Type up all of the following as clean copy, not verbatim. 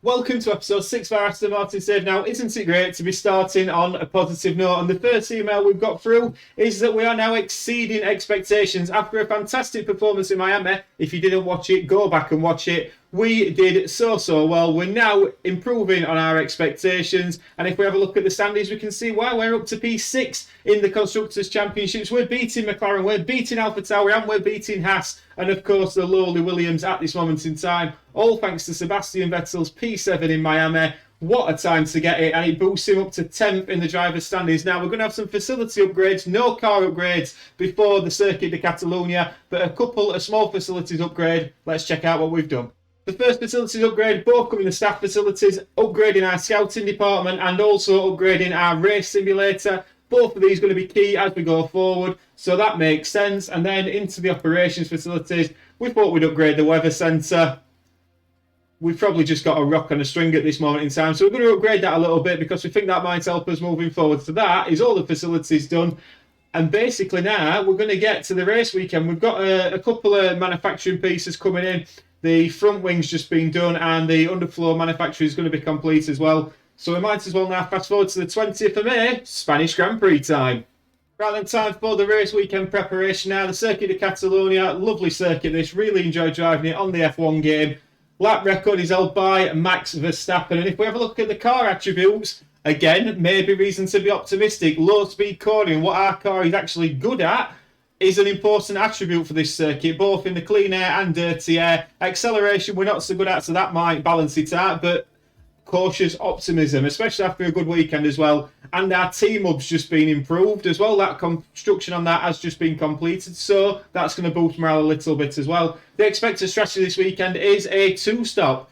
Welcome to episode 6 of our Aston Martin Save Now. Isn't it great to be starting on a positive note? And the first email we've got through is that we are now exceeding expectations after a fantastic performance in Miami. If you didn't watch it, go back and watch it. We did so well. We're now improving on our expectations. And if we have a look at the standings, we can see why we're up to P6 in the Constructors' Championships. We're beating McLaren, we're beating AlphaTauri, and we're beating Haas. And of course, the lowly Williams at this moment in time. All thanks to Sebastian Vettel's P7 in Miami. What a time to get it, and it boosts him up to 10th in the driver's standings. Now, we're going to have some facility upgrades, no car upgrades before the Circuit de Catalunya, but a couple of small facilities upgrade. Let's check out what we've done. The first facilities upgrade, both come in the staff facilities, upgrading our scouting department and also upgrading our race simulator. Both of these are going to be key as we go forward, so that makes sense. And then into the operations facilities, we thought we'd upgrade the weather centre. We've probably just got a rock on a string at this moment in time, so we're going to upgrade that a little bit because we think that might help us moving forward. So that is all the facilities done. And basically now we're going to get to the race weekend. We've got a couple of manufacturing pieces coming in. The front wing's just been done and the underfloor manufacturing is going to be complete as well. So we might as well now fast forward to the 20th of May, Spanish Grand Prix time. Right then, time for the race weekend preparation now. The Circuit de Catalunya, lovely circuit this, really enjoyed driving it on the F1 game. Lap record is held by Max Verstappen. And if we have a look at the car attributes, again, maybe reason to be optimistic. Low speed cornering, what our car is actually good at, is an important attribute for this circuit, both in the clean air and dirty air. Acceleration we're not so good at, so that might balance it out, but cautious optimism, especially after a good weekend as well. And our team-up's just been improved as well. That construction on that has just been completed, so that's going to boost morale a little bit as well. The expected strategy this weekend is a two-stop,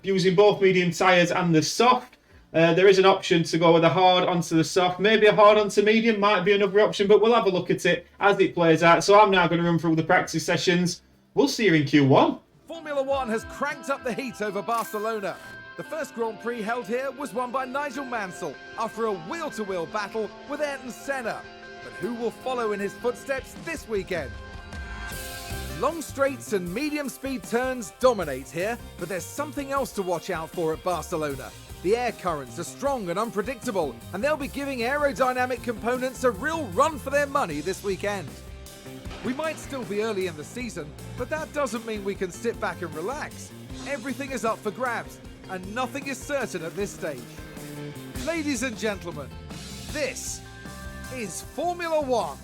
using both medium tyres and the soft. There is an option to go with a hard onto the soft. Maybe a hard onto medium might be another option, but we'll have a look at it as it plays out. So I'm now going to run through the practice sessions. We'll see you in Q1. Formula One has cranked up the heat over Barcelona. The first Grand Prix held here was won by Nigel Mansell after a wheel-to-wheel battle with Ayrton Senna. But who will follow in his footsteps this weekend? Long straights and medium-speed turns dominate here, but there's something else to watch out for at Barcelona. The air currents are strong and unpredictable, and they'll be giving aerodynamic components a real run for their money this weekend. We might still be early in the season, but that doesn't mean we can sit back and relax. Everything is up for grabs, and nothing is certain at this stage. Ladies and gentlemen, this is Formula One.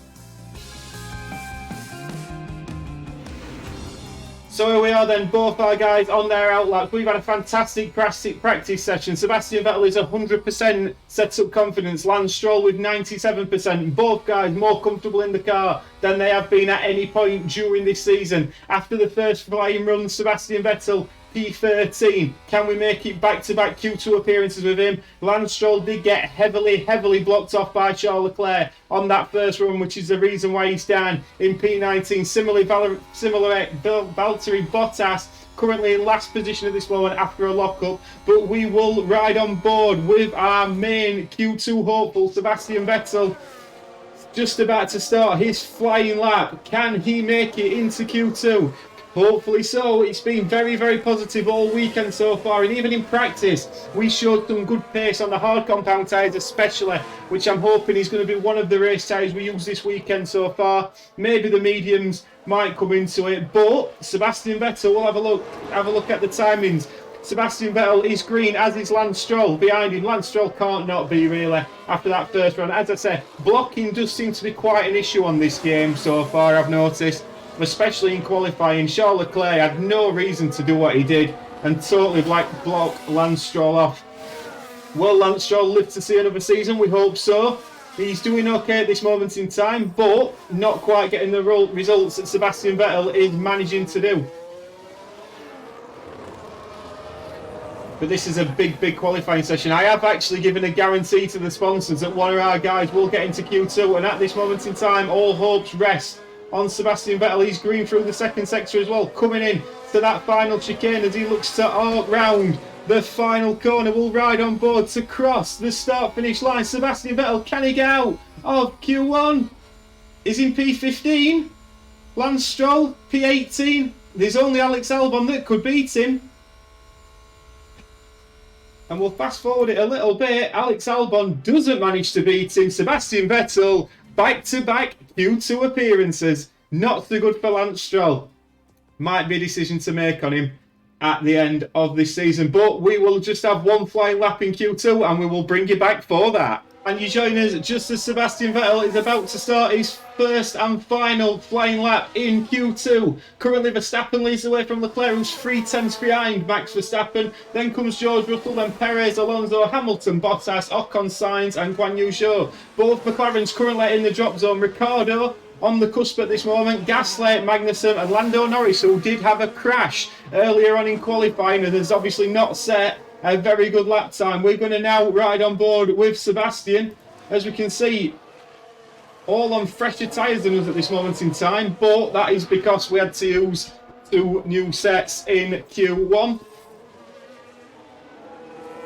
So here we are then, both our guys on their outlaps. We've had a fantastic practice session. Sebastian Vettel is 100% set up confidence. Lance Stroll with 97%. Both guys more comfortable in the car than they have been at any point during this season. After the first flying run, Sebastian Vettel P13. Can we make it back-to-back Q2 appearances with him? Lance Stroll did get heavily blocked off by Charles Leclerc on that first run, which is the reason why he's down in P19. Similarly, Valtteri Bottas currently in last position at this moment after a lockup, but we will ride on board with our main Q2 hopeful, Sebastian Vettel. Just about to start his flying lap. Can he make it into Q2? Hopefully so. It's been very positive all weekend so far, and even in practice we showed some good pace on the hard compound tyres especially, which I'm hoping is going to be one of the race tyres we use this weekend so far. Maybe the mediums might come into it, but Sebastian Vettel, we'll have a look at the timings. Sebastian Vettel is green, as is Lance Stroll behind him. Lance Stroll can't not be really after that first run. As I say, blocking does seem to be quite an issue on this game so far, I've noticed. Especially in qualifying, Charles Leclerc had no reason to do what he did and totally blocked Lance Stroll off. Will Lance Stroll live to see another season? We hope so. He's doing okay at this moment in time, but not quite getting the results that Sebastian Vettel is managing to do. But this is a big qualifying session. I have actually given a guarantee to the sponsors that one of our guys will get into Q2, and at this moment in time, all hopes rest on Sebastian Vettel. He's green through the second sector as well, coming in to that final chicane as he looks to arc round the final corner. Will ride on board to cross the start-finish line. Sebastian Vettel, can he get out of Q1? Is in P15. Lance Stroll, P18. There's only Alex Albon that could beat him. And we'll fast forward it a little bit. Alex Albon doesn't manage to beat him. Sebastian Vettel, back-to-back Q2 appearances. Not so good for Lance Stroll. Might be a decision to make on him at the end of this season. But we will just have one flying lap in Q2 and we will bring you back for that. And you join us just as Sebastian Vettel is about to start his first and final flying lap in Q2. Currently Verstappen leads the way from Leclerc, who's 3/10 behind Max Verstappen. Then comes George Russell, then Perez, Alonso, Hamilton, Bottas, Ocon, Sainz and Guan Yu Zhou. Both McLarens currently in the drop zone. Ricciardo on the cusp at this moment. Gasly, Magnussen and Lando Norris, who did have a crash earlier on in qualifying and has obviously not set a very good lap time. We're going to now ride on board with Sebastian. As we can see, all on fresher tyres than us at this moment in time, but that is because we had to use 2 new sets in Q1.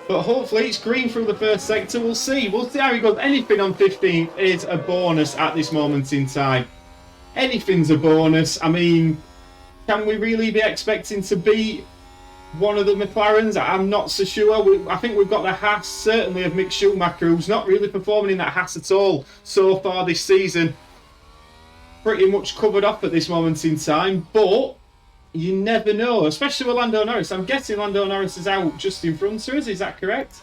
But hopefully it's green through the first sector. We'll see how he goes. Anything on 15th is a bonus at this moment in time. Anything's a bonus. I mean, can we really be expecting to beat one of the McLarens? I'm not so sure. I think we've got the Haas, certainly, of Mick Schumacher, who's not really performing in that Haas at all so far this season. Pretty much covered off at this moment in time, but you never know, especially with Lando Norris. I'm guessing Lando Norris is out just in front of us, is that correct?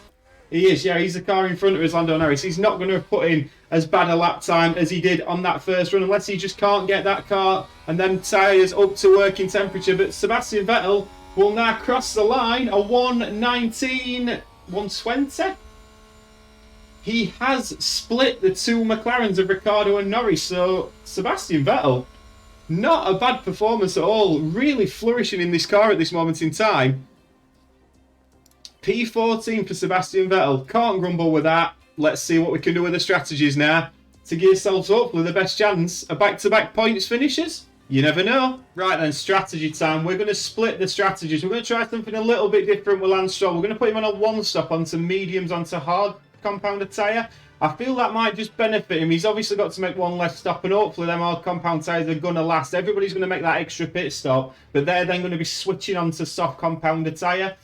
He is, yeah, he's the car in front of us, Lando Norris. He's not going to have put in as bad a lap time as he did on that first run, unless he just can't get that car and them tyres up to working temperature. But Sebastian Vettel will now cross the line, a 1:19, 1:20. He has split the 2 McLarens of Ricciardo and Norris, so Sebastian Vettel, not a bad performance at all. Really flourishing in this car at this moment in time. P14 for Sebastian Vettel. Can't grumble with that. Let's see what we can do with the strategies now to give yourselves hopefully the best chance of back-to-back points finishes. You never know. Right then, strategy time. We're going to split the strategies. We're going to try something a little bit different with Lance Stroll. We're going to put him on a 1-stop onto mediums onto hard compounded tyre. I feel that might just benefit him. He's obviously got to make one less stop, and hopefully them hard compound tyres are going to last. Everybody's going to make that extra pit stop, but they're then going to be switching onto soft compounded tyre.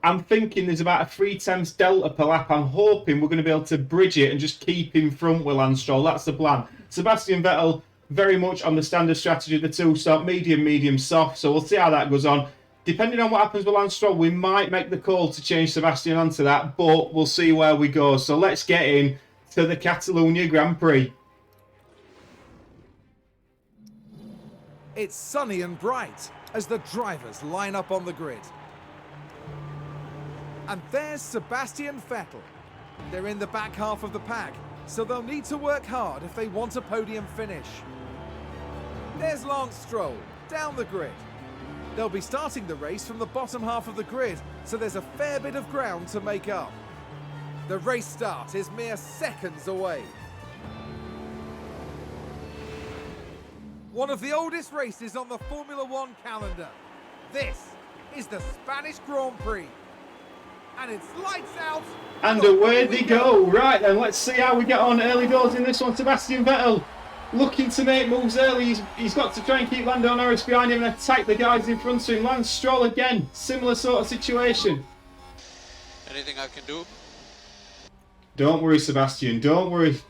I'm thinking there's about a 3/10 delta per lap. I'm hoping we're going to be able to bridge it and just keep in front with Lance Stroll. That's the plan. Sebastian Vettel, very much on the standard strategy of the 2-stop, medium, medium, soft. So we'll see how that goes on. Depending on what happens with Lance Stroll, we might make the call to change Sebastian onto that, but we'll see where we go. So let's get in to the Catalonia Grand Prix. It's sunny and bright as the drivers line up on the grid. And there's Sebastian Vettel. They're in the back half of the pack, so they'll need to work hard if they want a podium finish. There's Lance Stroll, down the grid. They'll be starting the race from the bottom half of the grid, so there's a fair bit of ground to make up. The race start is mere seconds away. One of the oldest races on the Formula One calendar. This is the Spanish Grand Prix. And it's lights out. And away they go. Right then, let's see how we get on early doors in this one. Sebastian Vettel looking to make moves early. He's got to try and keep Lando Norris behind him and attack the guys in front of him. Lance Stroll again, similar sort of situation. Anything I can do? Don't worry, Sebastian, don't worry.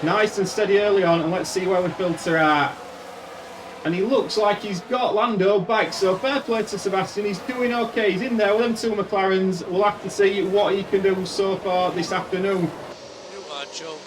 Nice and steady early on, and let's see where we filter out. And he looks like he's got Lando back, so fair play to Sebastian. He's doing okay. He's in there with them 2 McLarens. We'll have to see what he can do so far this afternoon. You are joking.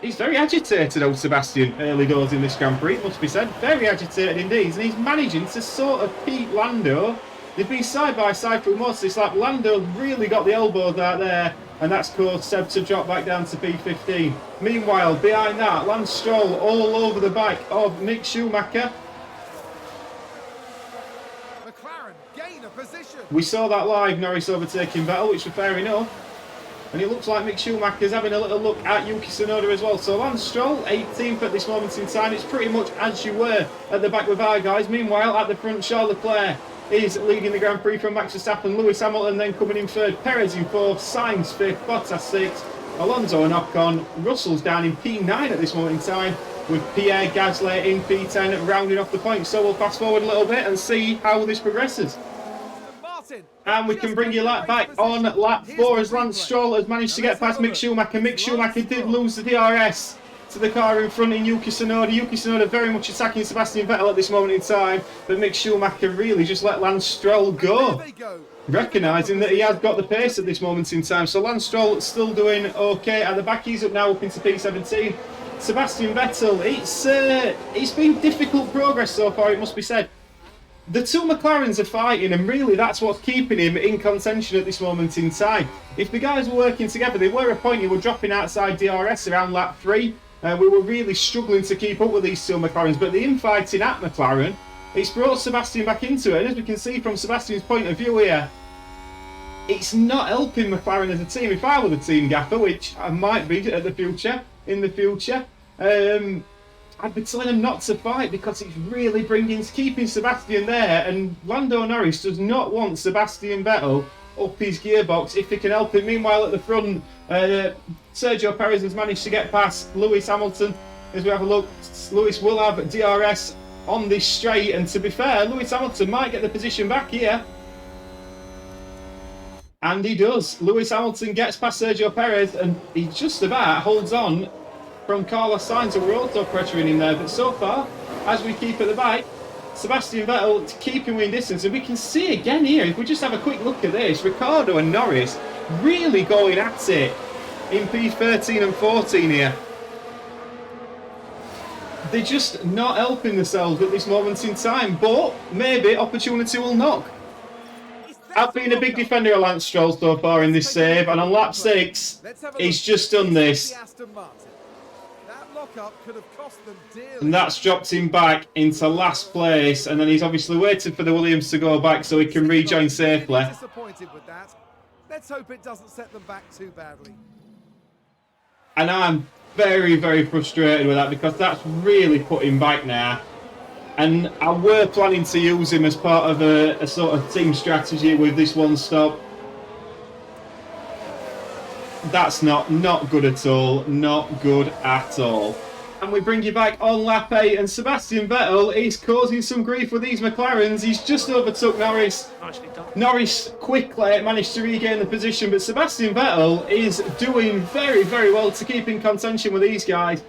He's very agitated, old Sebastian, early doors in this Grand Prix, it must be said. Very agitated indeed, and he's managing to sort of keep Lando. They've been side by side through most of this lap. Lando really got the elbows out there, and that's caused Seb to drop back down to P15. Meanwhile, behind that, Lance Stroll all over the back of Mick Schumacher. McLaren gain a position. We saw that live, Norris overtaking Vettel, which was fair enough. And it looks like Mick Schumacher's having a little look at Yuki Tsunoda as well. So Lance Stroll, 18th at this moment in time. It's pretty much as you were at the back with our guys. Meanwhile, at the front, Charles Leclerc is leading the Grand Prix from Max Verstappen. Lewis Hamilton then coming in 3rd. Perez in 4th. Sainz 5th. Bottas 6th. Alonso and Ocon. Russell's down in P9 at this moment in time, with Pierre Gasly in P10 rounding off the points. So we'll fast forward a little bit and see how this progresses. And we can bring you back on lap 4 as Lance Stroll has managed to get past Mick Schumacher. Mick Schumacher did lose the DRS to the car in front in Yuki Tsunoda. Yuki Tsunoda very much attacking Sebastian Vettel at this moment in time, but Mick Schumacher really just let Lance Stroll go, recognising that he has got the pace at this moment in time. So Lance Stroll still doing okay at the back. He's up now up into P17. Sebastian Vettel, it's been difficult progress so far, it must be said. The two McLarens are fighting, and really that's what's keeping him in contention at this moment in time. If the guys were working together, they were a point you were dropping outside DRS around lap 3. We were really struggling to keep up with these two McLarens, but the infighting at McLaren, it's brought Sebastian back into it. And as we can see from Sebastian's point of view here, it's not helping McLaren as a team. If I were the team gaffer, which I might be in the future, I'd be telling him not to fight, because it's really keeping Sebastian there, and Lando Norris does not want Sebastian Vettel up his gearbox if he can help it. Meanwhile, at the front, Sergio Perez has managed to get past Lewis Hamilton. As we have a look, Lewis will have DRS on this straight, and to be fair, Lewis Hamilton might get the position back here. And he does. Lewis Hamilton gets past Sergio Perez, and he just about holds on from Carlos Sainz, and we're auto pressuring him there. But so far, as we keep at the back, Sebastian Vettel keeping within distance, and we can see again here, if we just have a quick look at this, Ricciardo and Norris really going at it in P13 and 14 here. They're just not helping themselves at this moment in time, but maybe opportunity will knock. I've been a big defender of Lance Stroll so far in this save, and on lap 6, he's just done this. And that's dropped him back into last place, and then he's obviously waited for the Williams to go back so he can rejoin safely. Disappointed with that. Let's hope it doesn't set them back too badly. And I'm very, very frustrated with that, because that's really put him back now. And I were planning to use him as part of a sort of team strategy with this one stop. That's not good at all. Not good at all. And we bring you back on lap 8, and Sebastian Vettel is causing some grief with these McLarens. He's just overtook Norris. Norris quickly managed to regain the position, but Sebastian Vettel is doing very, very well to keep in contention with these guys.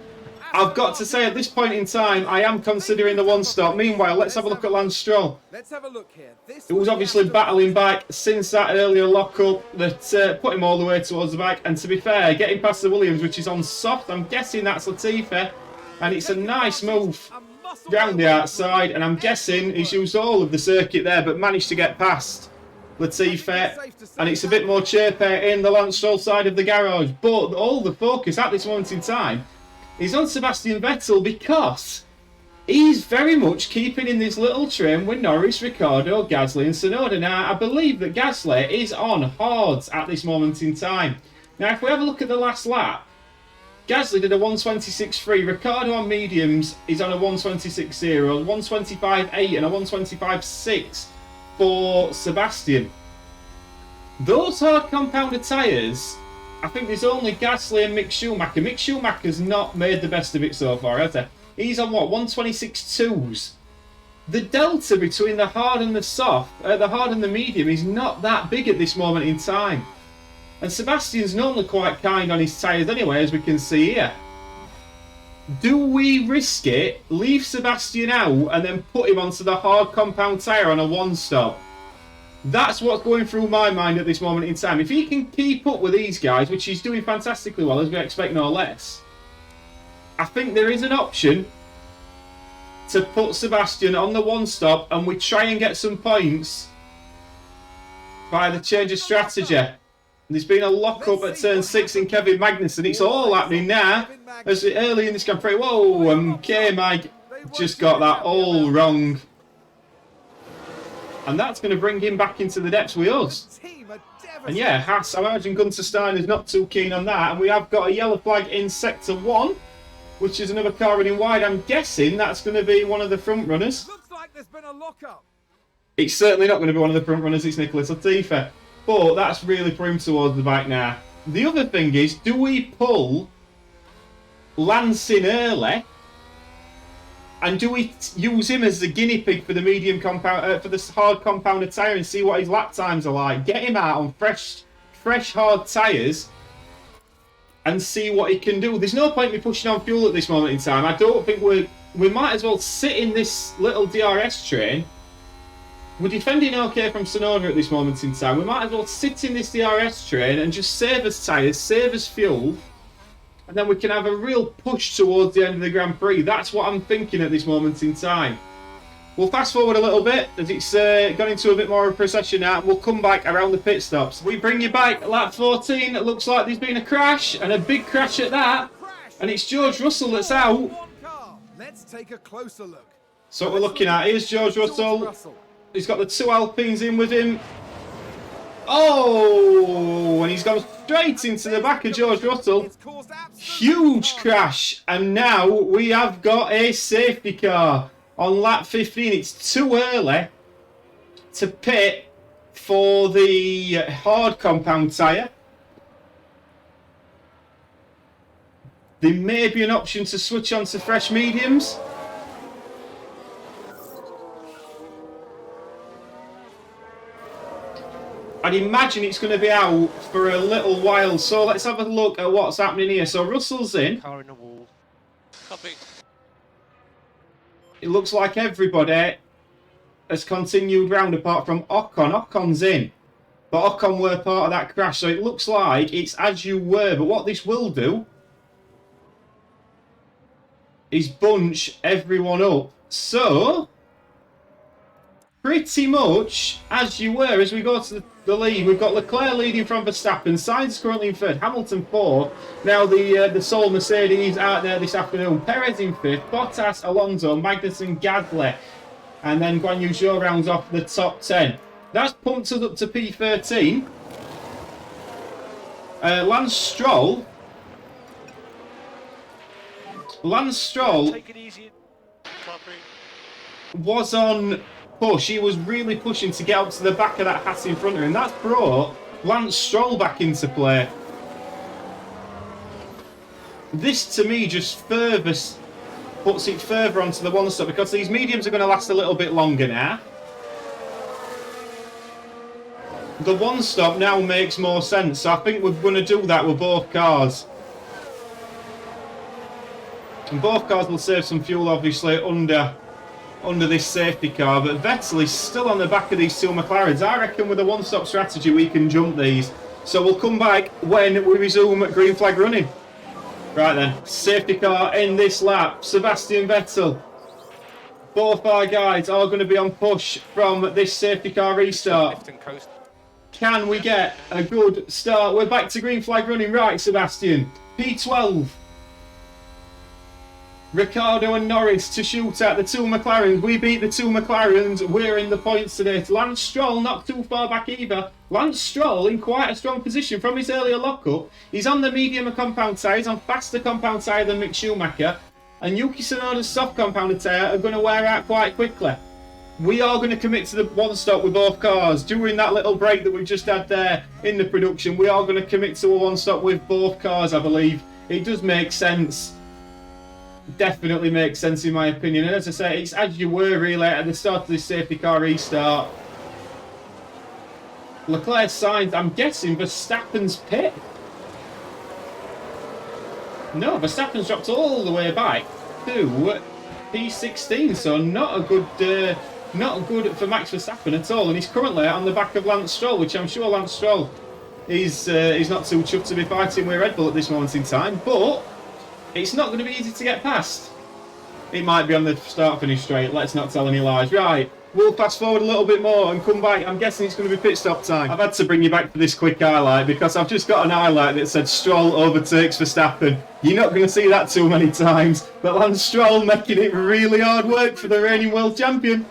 I've got to say, at this point in time, I am considering the one stop. Meanwhile, let's have a look at Lance Stroll. Let's have a look here. It was obviously battling back since that earlier lock-up that put him all the way towards the back. And to be fair, getting past the Williams, which is on soft, I'm guessing that's Latifi. And it's a nice move round the outside. And I'm guessing he's used all of the circuit there, but managed to get past Latifi. And it's a bit more chirpy in the Lance Stroll side of the garage. But all the focus at this moment in time is on Sebastian Vettel, because he's very much keeping in this little trim with Norris, Ricciardo, Gasly and Tsunoda. Now, I believe that Gasly is on hards at this moment in time. Now, if we have a look at the last lap, Gasly did a 126.3. Ricciardo on mediums is on a 126.0, 125.8 and a 125.6 for Sebastian. Those hard compounded tyres, I think there's only Gasly and Mick Schumacher. Mick Schumacher's not made the best of it so far, has he? He's on what, 126.2s? The delta between the hard and the soft, the hard and the medium, is not that big at this moment in time. And Sebastian's normally quite kind on his tyres anyway, as we can see here. Do we risk it, leave Sebastian out, and then put him onto the hard compound tyre on a one-stop? That's what's going through my mind at this moment in time. If he can keep up with these guys, which he's doing fantastically well, as we expect no less, I think there is an option to put Sebastian on the one-stop, and we try and get some points by the change of strategy. There's been a lock-up at turn 6 in Kevin Magnussen. It's all happening now. As early in this Grand Prix. Whoa, K-Mag just got that all wrong. And that's going to bring him back into the depths with us. And yeah, Haas, I imagine Gunter Steiner's not too keen on that. And we have got a yellow flag in Sector 1, which is another car running wide. I'm guessing that's going to be one of the front runners. Looks like there's been a lock-up. It's certainly not going to be one of the front runners. It's Nicholas Latifi. But that's really put him towards the back now. The other thing is, do we pull Lance in early And do we use him as the guinea pig for the medium compound, for the hard compounded tyre, and see what his lap times are like? Get him out on fresh hard tyres, and see what he can do. There's no point in me pushing on fuel at this moment in time. I don't think we might as well sit in this little DRS train. We're defending okay from Sonoda at this moment in time. We might as well sit in this DRS train and just save us tyres, save us fuel. And then we can have a real push towards the end of the Grand Prix. That's what I'm thinking at this moment in time. We'll fast forward a little bit as it's gone into a bit more of a procession now. We'll come back around the pit stops. We bring you back lap 14. It looks like there's been a crash, and a big crash at that. And it's George Russell that's out. Let's take a closer look. So what we're looking at, here's George Russell. He's got the 2 Alpines in with him. Oh, and he's gone straight into the back of George Russell. Huge crash. And now we have got a safety car on lap 15. It's too early to pit for the hard compound tyre. There may be an option to switch on to fresh mediums. I'd imagine it's going to be out for a little while. So let's have a look at what's happening here. So Russell's in. Car in the wall. Copy. It looks like everybody has continued round apart from Ocon. Ocon's in. But Ocon were part of that crash. So it looks like it's as you were. But what this will do is bunch everyone up. So pretty much as you were as we go to the lead. We've got Leclerc leading from Verstappen. Sainz currently in third. Hamilton fourth. Now the sole Mercedes out there this afternoon. Perez in fifth. Bottas, Alonso, Magnussen, Gasly. And then Guan Yu Zhou rounds off the top 10. That's pumped us up to P13. Lance Stroll. Take it easy. Copy. Was on push. He was really pushing to get up to the back of that Haas in front of him. That's brought Lance Stroll back into play. This to me just further puts it further onto the one stop, because these mediums are going to last a little bit longer now. The one stop now makes more sense, so I think we're going to do that with both cars. And both cars will save some fuel obviously under this safety car, but Vettel is still on the back of these two McLarens. I reckon with a one-stop strategy we can jump these. So we'll come back when we resume green flag running. Right then, safety car in this lap, Sebastian Vettel. Both our guys are going to be on push from this safety car restart. Can we get a good start? We're back to green flag running, right Sebastian? P12. Ricciardo and Norris to shoot at the two McLarens. We beat the two McLarens. We're in the points today. Lance Stroll not too far back either. Lance Stroll in quite a strong position from his earlier lockup. He's on the medium compound tyre. He's on faster compound tyre than Mick Schumacher. And Yuki Tsunoda's soft compounded tyre are going to wear out quite quickly. We are going to commit to the one stop with both cars. During that little break that we've just had there in the production, we are going to commit to a one stop with both cars, I believe. It does make sense. Definitely makes sense in my opinion, and as I say, it's as you were really at the start of this safety car restart. Leclerc Sainz, I'm guessing Verstappen's pit. No, Verstappen's dropped all the way back to P16, so not good for Max Verstappen at all, and he's currently on the back of Lance Stroll, which I'm sure Lance Stroll is not too chuffed to be fighting with Red Bull at this moment in time, but it's not going to be easy to get past. It might be on the start-finish straight. Let's not tell any lies. Right, we'll fast forward a little bit more and come back. I'm guessing it's going to be pit stop time. I've had to bring you back for this quick highlight because I've just got an highlight that said Stroll overtakes Verstappen. You're not going to see that too many times. But Lance Stroll making it really hard work for the reigning world champion.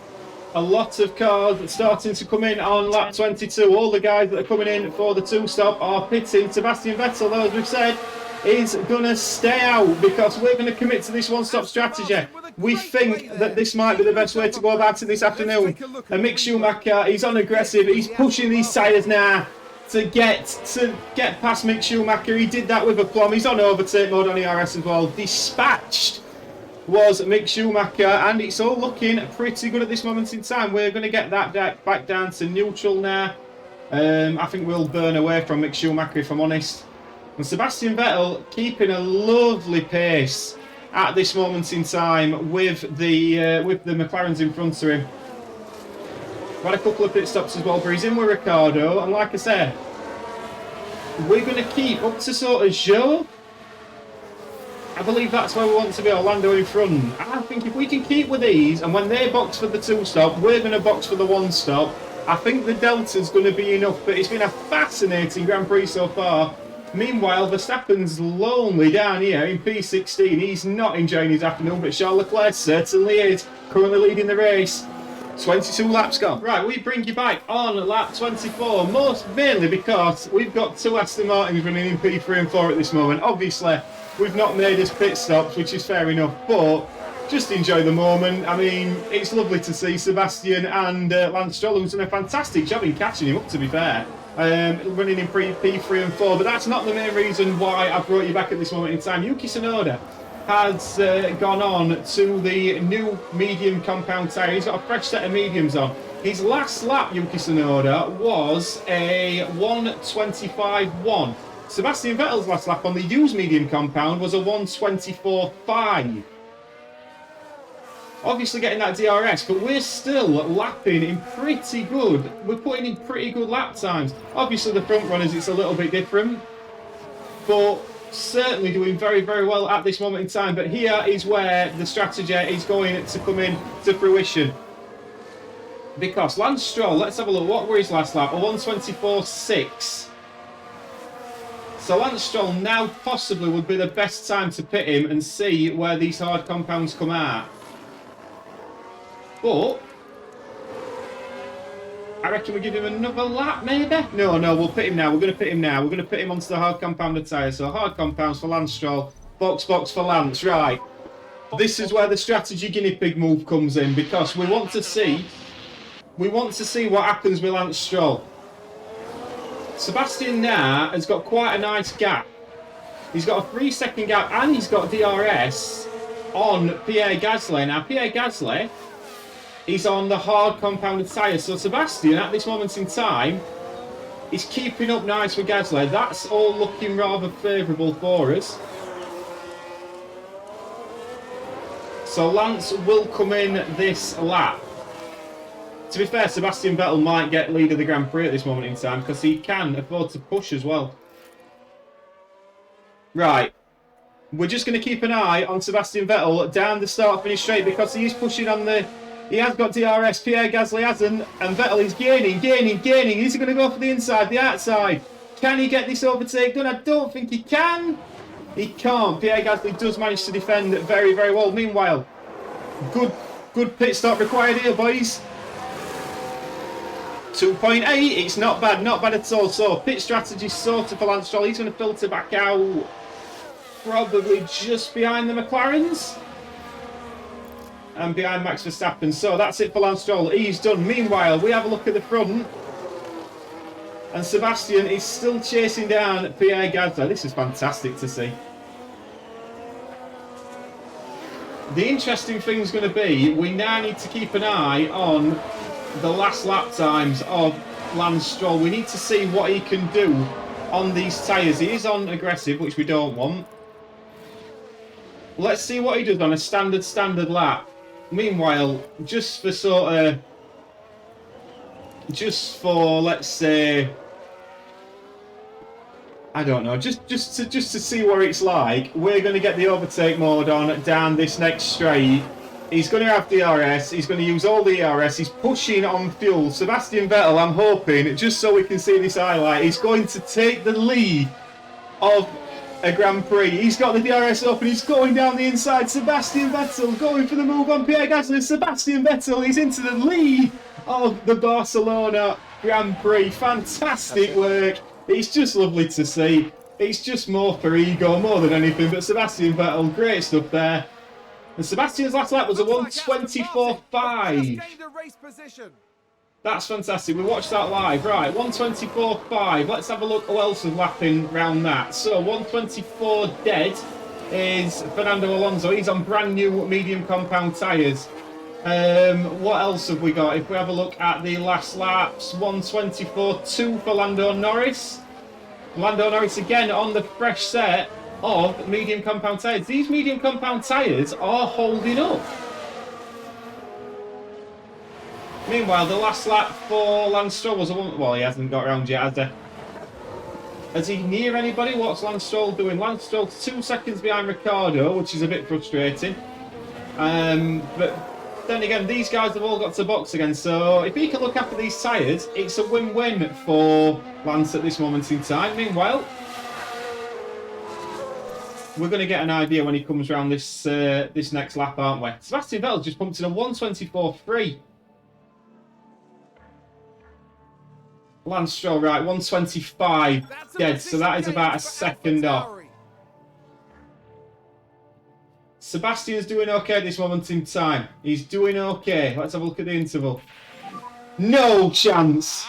A lot of cars starting to come in on lap 22. All the guys that are coming in for the two-stop are pitting. Sebastian Vettel, though, as we've said, is going to stay out because we're going to commit to this one-stop strategy. We think that this might be the best way to go about it this afternoon. And Mick Schumacher, he's on aggressive. He's pushing these tyres now to get past Mick Schumacher. He did that with aplomb. He's on overtake mode on ERS as well. Dispatched was Mick Schumacher, and it's all looking pretty good at this moment in time. We're going to get that back down to neutral now. I think we'll burn away from Mick Schumacher, if I'm honest. And Sebastian Vettel keeping a lovely pace at this moment in time with the McLarens in front of him. We've had a couple of pit stops as well, but he's in with Ricciardo, and like I said, we're going to keep up to sort of Joe. I believe that's where we want to be, Orlando in front. I think if we can keep with these, and when they box for the 2-stop, we're going to box for the 1-stop. I think the delta's going to be enough, but it's been a fascinating Grand Prix so far. Meanwhile, Verstappen's lonely down here in P16. He's not enjoying his afternoon, but Charles Leclerc certainly is. Currently leading the race. 22 laps gone. Right, we bring you back on lap 24, mainly because we've got 2 Aston Martins running in P3 and 4 at this moment. Obviously, we've not made us pit stops, which is fair enough, but just enjoy the moment. I mean, it's lovely to see Sebastian and Lance Stroll, who's done a fantastic job in catching him up, to be fair. Running in P3 and 4, but that's not the main reason why I brought you back at this moment in time. Yuki Tsunoda has gone on to the new medium compound tyre. He's got a fresh set of mediums on. His last lap, Yuki Tsunoda, was a 1:25.1. Sebastian Vettel's last lap on the used medium compound was a 1:24.5. Obviously getting that DRS, but we're still lapping in pretty good. We're putting in pretty good lap times. Obviously the front runners, it's a little bit different, but certainly doing very, very well at this moment in time. But here is where the strategy is going to come in to fruition. Because Lance Stroll, let's have a look. What were his last lap? A 1:24.6. So Lance Stroll now possibly would be the best time to pit him and see where these hard compounds come out. But I reckon we give him another lap, maybe? No, we'll pit him now. We're going to pit him now. We're going to pit him onto the hard compounded tyre. So hard compounds for Lance Stroll. Box for Lance. Right. This is where the strategy guinea pig move comes in, because we want to see what happens with Lance Stroll. Sebastian now has got quite a nice gap. He's got a 3-second gap, and he's got DRS on Pierre Gasly. Now, Pierre Gasly, he's on the hard compounded tyre. So Sebastian, at this moment in time, is keeping up nice with Gasly. That's all looking rather favourable for us. So Lance will come in this lap. To be fair, Sebastian Vettel might get lead of the Grand Prix at this moment in time, because he can afford to push as well. Right. We're just going to keep an eye on Sebastian Vettel down the start-finish straight, because he is pushing on the... He has got DRS, Pierre Gasly hasn't, and Vettel is gaining. Is he going to go for the inside, the outside? Can he get this overtake done? I don't think he can. He can't. Pierre Gasly does manage to defend very, very well. Meanwhile, good pit stop required here, boys. 2.8, it's not bad at all. So, pit strategy sorted for Lance Stroll. He's going to filter back out probably just behind the McLarens and behind Max Verstappen. So, that's it for Lance Stroll. He's done. Meanwhile, we have a look at the front, and Sebastian is still chasing down Pierre Gasly. This is fantastic to see. The interesting thing is going to be, we now need to keep an eye on the last lap times of Lance Stroll. We need to see what he can do on these tyres. He is on aggressive, which we don't want. Let's see what he does on a standard lap. Meanwhile, just for let's say, I don't know, just to see what it's like, we're going to get the overtake mode on down this next straight. He's going to have DRS, he's going to use all the ERS, he's pushing on fuel. Sebastian Vettel, I'm hoping, just so we can see this highlight, he's going to take the lead of a Grand Prix. He's got the DRS open, he's going down the inside. Sebastian Vettel going for the move on Pierre Gasly. Sebastian Vettel is into the lead of the Barcelona Grand Prix. Fantastic work. It's just lovely to see. It's just more for ego, more than anything. But Sebastian Vettel, great stuff there. And Sebastian's last lap was a 1:24.5. That's fantastic. We watched that live. Right, 1:24.5. Let's have a look who else is lapping round that. So 1:24 dead is Fernando Alonso. He's on brand new medium compound tyres. What else have we got? If we have a look at the last laps, 1:24.2 for Lando Norris. Lando Norris again on the fresh set of medium compound tyres. These medium compound tyres are holding up. Meanwhile, the last lap for Lance Stroll was a one. Well, he hasn't got around yet, has he? Is he near anybody? What's Lance Stroll doing? Lance Stroll's 2 seconds behind Ricciardo, which is a bit frustrating. But then again, these guys have all got to box again, so if he can look after these tyres, it's a win-win for Lance at this moment in time. Meanwhile, we're going to get an idea when he comes around this this next lap, aren't we? Sebastian Vettel just pumped in a 1:24.3. Lance Stroll, right, 1:25 dead, so that is about a second off. Sebastian's doing okay at this moment in time. He's doing okay. Let's have a look at the interval. No chance!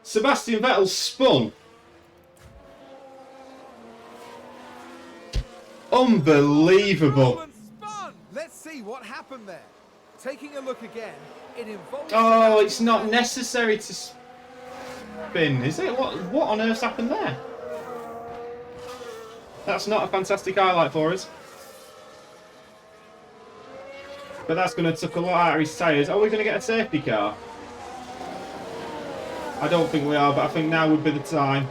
Sebastian Vettel spun. Unbelievable. Let's see what happened there. Taking a look again, it involves... Oh, it's not necessary to spin, is it? What on earth's happened there? That's not a fantastic highlight for us. But that's going to take a lot out of his tyres. Are we going to get a safety car? I don't think we are, but I think now would be the time.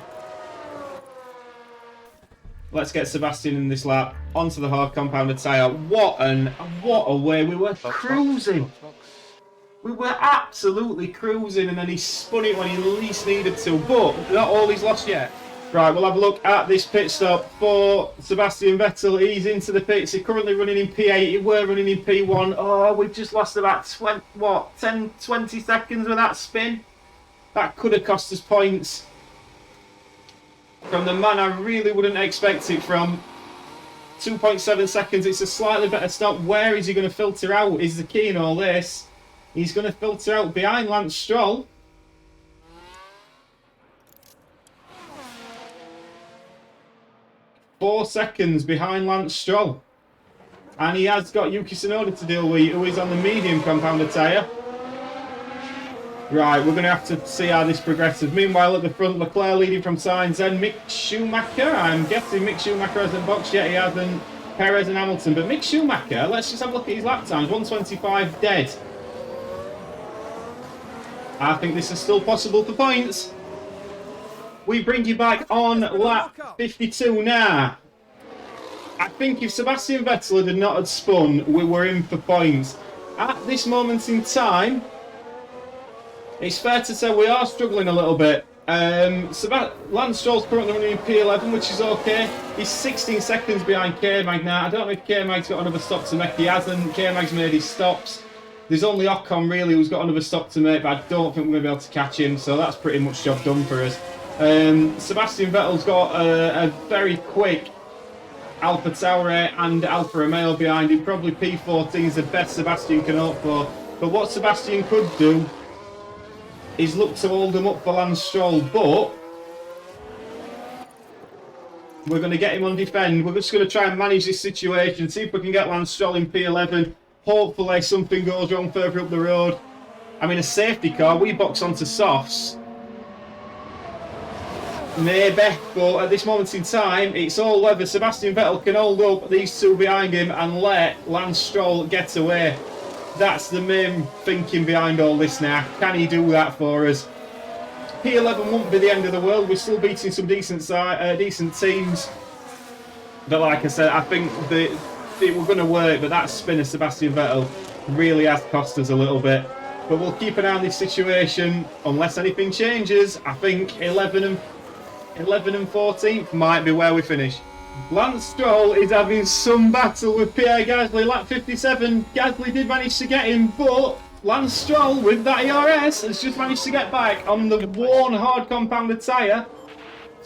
Let's get Sebastian in this lap. Onto the hard compounded tyre. What a way. We were cruising. We were absolutely cruising, and then he spun it when he least needed to. But not all he's lost yet. Right, we'll have a look at this pit stop for Sebastian Vettel. He's into the pits. He's currently running in P8. He were running in P1. Oh, we've just lost about 10, 20 seconds with that spin. That could have cost us points. From the man I really wouldn't expect it from. 2.7 seconds. It's a slightly better stop. Where is he going to filter out is the key in all this. He's going to filter out behind Lance Stroll. Four seconds behind Lance Stroll. And he has got Yuki Tsunoda to deal with, who is on the medium compounded tyre. Right, we're going to have to see how this progresses. Meanwhile, at the front, Leclerc leading from Sainz, then Mick Schumacher. I'm guessing Mick Schumacher hasn't boxed yet. He hasn't. Perez and Hamilton. But Mick Schumacher, let's just have a look at his lap times. 1:25 dead. I think this is still possible for points. We bring you back on lap 52 now. I think if Sebastian Vettel had not spun, we were in for points. At this moment in time, it's fair to say we are struggling a little bit. Lance Stroll's currently running in P11, which is okay. He's 16 seconds behind K-Mag now. I don't know if K-Mag's got another stop to make. He hasn't. K-Mag's made his stops. There's only Ocon really who's got another stop to make, but I don't think we're going to be able to catch him, so that's pretty much job done for us. Sebastian Vettel's got a very quick Alpha Tauri and Alfa Romeo behind him. Probably P14 is the best Sebastian can hope for. But what Sebastian could do is look to hold him up for Lance Stroll, but we're going to get him on defend. We're just going to try and manage this situation, see if we can get Lance Stroll in P11. Hopefully something goes wrong further up the road. I mean, a safety car, we box onto softs. Maybe, but at this moment in time, it's all whether Sebastian Vettel can hold up these two behind him and let Lance Stroll get away. That's the main thinking behind all this now. Can he do that for us? P11 won't be the end of the world. We're still beating some decent teams. But like I said, I think it we're going to work, but that spin of Sebastian Vettel really has cost us a little bit. But we'll keep an eye on this situation. Unless anything changes, I think 11 and 14th might be where we finish. Lance Stroll is having some battle with Pierre Gasly. Lap 57, Gasly did manage to get him, but Lance Stroll with that ERS has just managed to get back on the worn hard compounded tyre.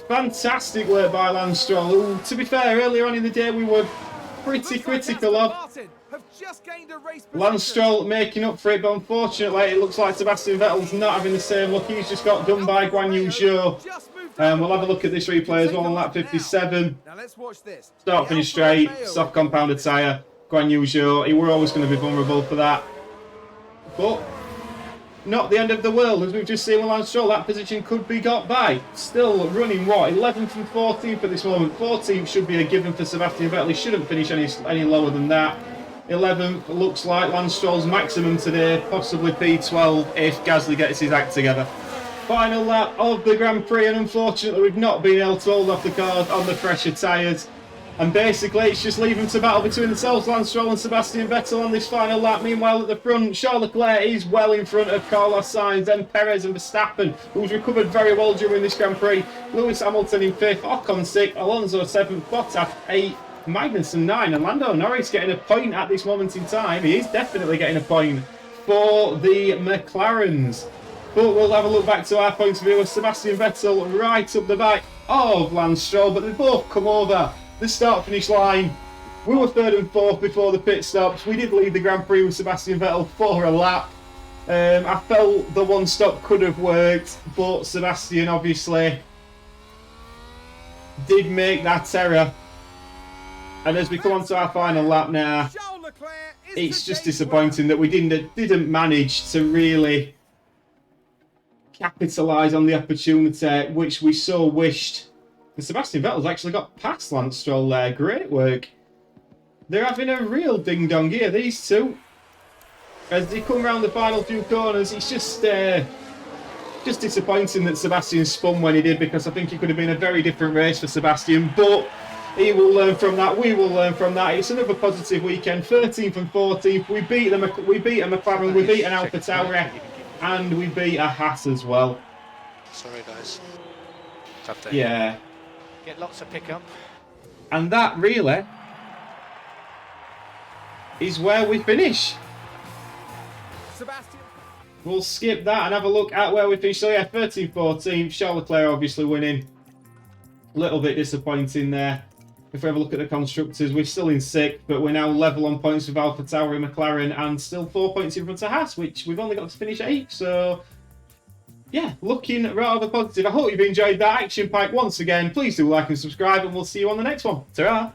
Fantastic work by Lance Stroll, who, to be fair, earlier on in the day we were pretty critical of. Lance Stroll making up for it, but unfortunately it looks like Sebastian Vettel's not having the same luck. He's just got done by Guan Yu Zhou. We'll have a look at this replay as well on lap 57. Now let's watch this. Start finish straight, soft compounded tyre. Guan Yu Zhou, he were always going to be vulnerable for that. But not the end of the world, as we've just seen with Lance Stroll. That position could be got by. Still running what? 11th and 14th at this moment. 14th should be a given for Sebastian Vettel. He shouldn't finish any lower than that. 11th looks like Lance Stroll's maximum today, possibly P12 if Gasly gets his act together. Final lap of the Grand Prix, and unfortunately we've not been able to hold off the cars on the fresher tyres. And basically it's just leaving to battle between themselves, Lance Stroll and Sebastian Vettel on this final lap. Meanwhile at the front, Charles Leclerc is well in front of Carlos Sainz, then Perez and Verstappen, who's recovered very well during this Grand Prix. Lewis Hamilton in 5th, Ocon 6th, Alonso 7th, Bottas 8th, Magnussen 9, and Lando Norris getting a point at this moment in time. He is definitely getting a point for the McLarens. But we'll have a look back to our point of view with Sebastian Vettel right up the back of Lance Stroll, but they both come over the start-finish line. We were 3rd and 4th before the pit stops. We did lead the Grand Prix with Sebastian Vettel for a lap. I felt the one stop could have worked, but Sebastian obviously did make that error. And as we come on to our final lap now, it's just disappointing that we didn't manage to really capitalise on the opportunity which we so wished. And Sebastian Vettel's actually got past Lance Stroll there. Great work. They're having a real ding-dong here, these two. As they come around the final few corners, it's just disappointing that Sebastian spun when he did, because I think it could have been a very different race for Sebastian. But he will learn from that. We will learn from that. It's another positive weekend. 13th and 14th. We beat a McLaren. We beat an AlphaTauri, and we beat a Haas as well. Sorry, guys. Tough day. Yeah. Get lots of pickup. And that really is where we finish. Sebastian. We'll skip that and have a look at where we finished. So yeah, 13th, 14th. Charles Leclerc obviously winning. A little bit disappointing there. If we have a look at the constructors, we're still in 6th, but we're now level on points with AlphaTauri, McLaren, and still 4 points in front of Haas, which we've only got to finish 8th. So yeah, looking rather positive. I hope you've enjoyed that action pack once again. Please do like and subscribe, and we'll see you on the next one. Ta-ra!